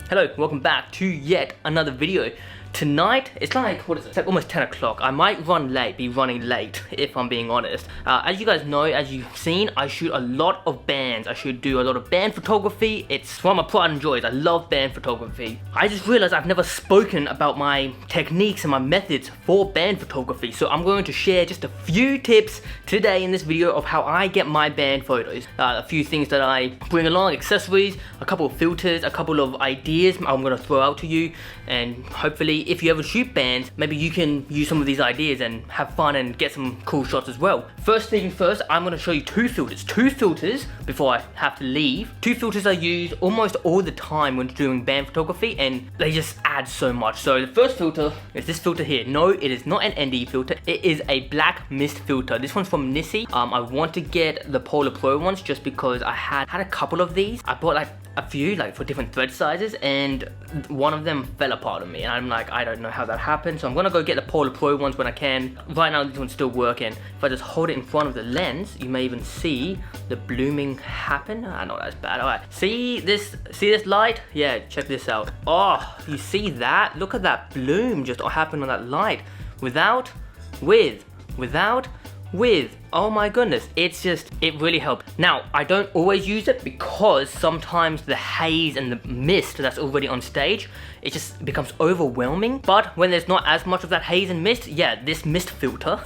Hello, welcome back to yet another video. Tonight, it's like, what is it? It's like almost 10 o'clock. I might be running late, if I'm being honest. As you guys know, as you've seen, I shoot a lot of bands. I should do a lot of band photography. It's one of my pride and joys. I love band photography. I just realized I've never spoken about my techniques and my methods for band photography. So I'm going to share just a few tips today in this video of how I get my band photos. A few things that I bring along, accessories, a couple of filters, a couple of ideas I'm going to throw out to you. And hopefully, if you ever shoot bands, maybe you can use some of these ideas and have fun and get some cool shots as well. First thing first, I'm going to show you two filters before I have to leave. Two filters I use almost all the time when doing band photography, and they just add so much. So the first filter is this filter here. No, it is not an ND filter. It is a black mist filter. This one's from Nissi. I want to get the Polar Pro ones just because I had a couple of these. I bought like a few for different thread sizes, and one of them fell apart on me, and I'm like, I don't know how that happened. So I'm gonna go get the Polar Pro ones when I can. Right now this one's still working. If I just hold it in front of the lens, you may even see the blooming happen. I know that's bad. All right, see this light? Yeah, check this out. Oh, you see that? Look at that bloom just happen on that light. Without, with. Oh my goodness, it really helps. Now, I don't always use it because sometimes the haze and the mist that's already on stage, it just becomes overwhelming. But when there's not as much of that haze and mist, yeah, this mist filter,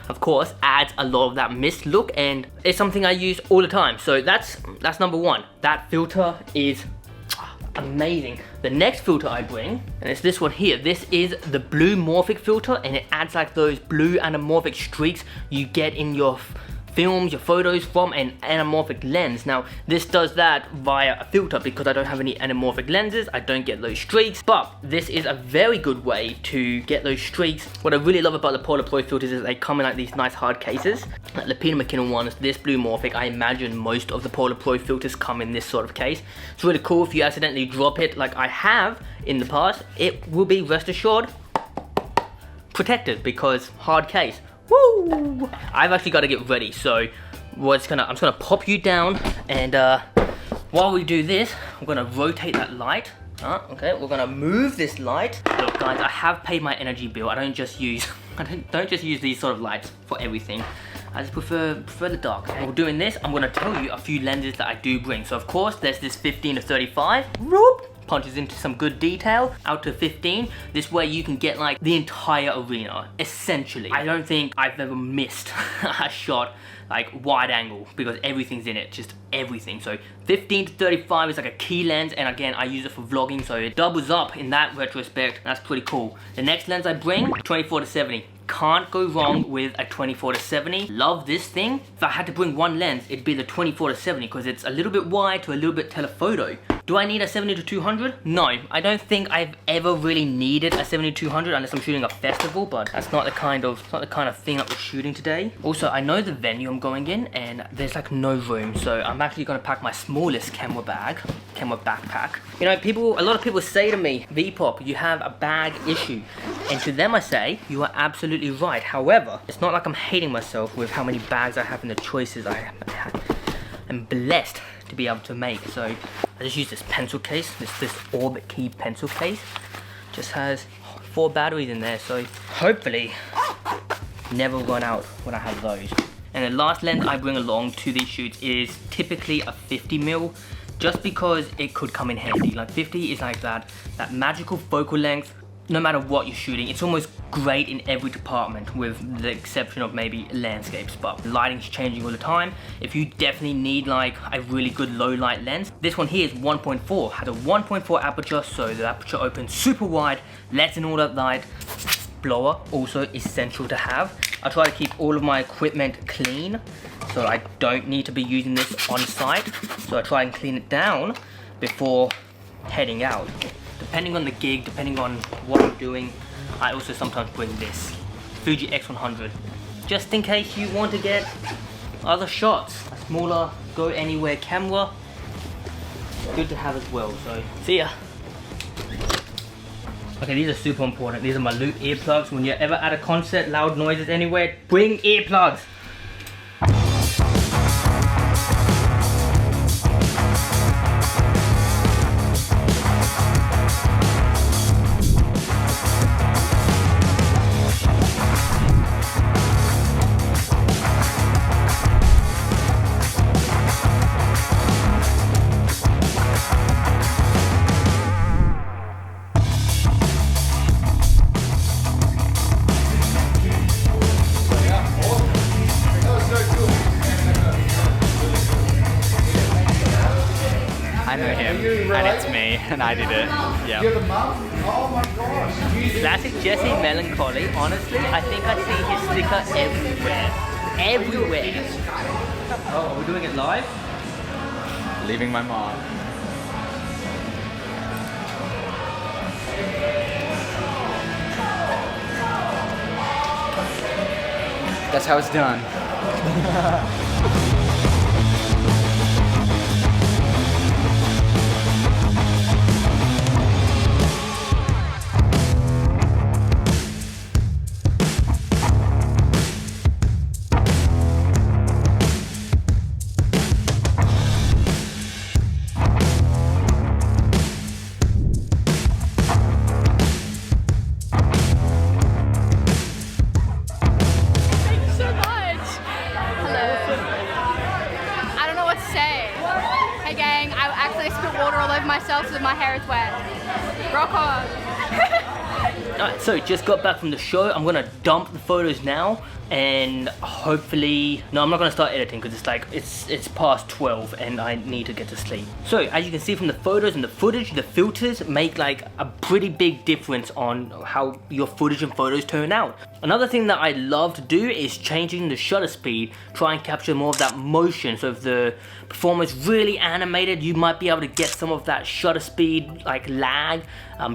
of course, adds a lot of that mist look, and it's something I use all the time. So that's number one. That filter is amazing. The next filter I bring, and it's this one here. This is the blue morphic filter, and it adds like those blue anamorphic streaks you get in your films, your photos from an anamorphic lens. Now, this does that via a filter because I don't have any anamorphic lenses. I don't get those streaks, but this is a very good way to get those streaks. What I really love about the Polar Pro filters is they come in like these nice hard cases. Like the Peter McKinnon ones, this blue morphic, I imagine most of the Polar Pro filters come in this sort of case. It's really cool. If you accidentally drop it like I have in the past, it will be, rest assured, protected because hard case. Woo! I've actually got to get ready, so I'm just gonna pop you down, and while we do this, I'm gonna rotate that light. Okay, we're gonna move this light. Look, guys, I have paid my energy bill. I don't just use these sort of lights for everything. I just prefer the dark. Okay? While doing this, I'm gonna tell you a few lenses that I do bring. So of course, there's this 15 to 35. Whoop! Punches into some good detail out to 15. This way you can get like the entire arena, essentially. I don't think I've ever missed a shot like wide angle because everything's in it, just everything. So 15 to 35 is like a key lens, and again, I use it for vlogging, so it doubles up in that retrospect. That's pretty cool. The next lens I bring, 24 to 70. Can't go wrong with a 24 to 70. Love this thing. If I had to bring one lens, it'd be the 24 to 70 because it's a little bit wide to a little bit telephoto. Do I need a 70 to 200? No, I don't think I've ever really needed a 70 to 200 unless I'm shooting a festival, but that's not the kind of thing that we're shooting today. Also, I know the venue I'm going in, and there's like no room, so I'm actually gonna pack my smallest camera backpack. You know, a lot of people say to me, Vipop, you have a bag issue, and to them I say, you are absolutely right. However, it's not like I'm hating myself with how many bags I have and the choices I am blessed to be able to make. So I just use this pencil case, this Orbit Key pencil case. Just has 4 batteries in there, so hopefully never run out when I have those. And the last lens I bring along to these shoots is typically a 50mm, just because it could come in handy. Like 50 is like that magical focal length. No matter what you're shooting, it's almost great in every department with the exception of maybe landscapes, but lighting's changing all the time. If you definitely need like a really good low light lens, this one here is 1.4, has a 1.4 aperture, so the aperture opens super wide, lets in all that light. Blower, also essential to have. I try to keep all of my equipment clean, so I don't need to be using this on site, so I try and clean it down before heading out. Depending on the gig, depending on what I'm doing, I also sometimes bring this Fuji X100 just in case you want to get other shots. A smaller go anywhere camera, good to have as well. So see ya. Okay, these are super important. These are my loop earplugs. When you're ever at a concert, loud noises anywhere, bring earplugs. me, and I did it. Yeah. You're the mum? Oh my gosh. Classic Jesse Melancholy. Honestly, I think I see his sticker everywhere. Everywhere. Oh, are we doing it live? Leaving my mark. That's how it's done. myself so my hair is wet. Rock on. Alright, so just got back from the show. I'm gonna dump the photos now and hopefully, no, I'm not gonna start editing because it's past 12 and I need to get to sleep. So as you can see from the photos and the footage, the filters make like a pretty big difference on how your footage and photos turn out. Another thing that I love to do is changing the shutter speed, try and capture more of that motion. So if the performance is really animated, you might be able to get some of that shutter speed like lag,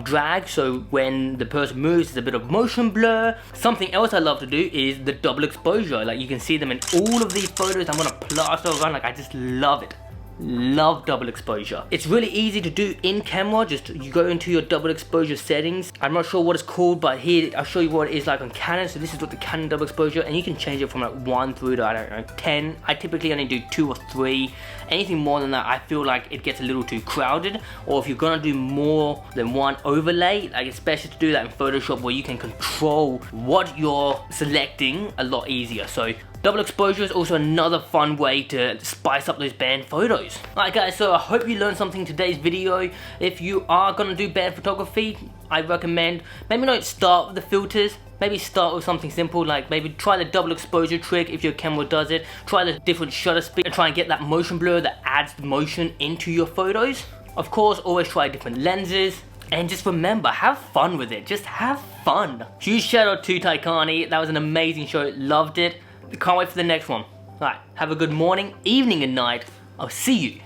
drag, so when the person moves there's a bit of motion blur. Something else I love to do is the double exposure. Like you can see them in all of these photos. I'm gonna plaster around, like I just love it. Love double exposure. It's really easy to do in camera. Just you go into your double exposure settings. I'm not sure what it's called, but here I'll show you what it is like on Canon. So this is what the Canon double exposure, and you can change it from like 1 through to, I don't know, 10. I typically only do 2 or 3. Anything more than that, I feel like it gets a little too crowded. Or if you're gonna do more than one overlay, like especially to do that in Photoshop where you can control what you're selecting a lot easier. So double exposure is also another fun way to spice up those band photos. Alright guys, so I hope you learned something in today's video. If you are gonna do band photography, I recommend maybe not start with the filters. Maybe start with something simple, like maybe try the double exposure trick if your camera does it. Try the different shutter speed and try and get that motion blur that adds motion into your photos. Of course, always try different lenses. And just remember, have fun with it. Just have fun. Huge shout out to Taikani. That was an amazing show. Loved it. Can't wait for the next one. Alright, have a good morning, evening and night. I'll see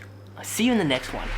you in the next one.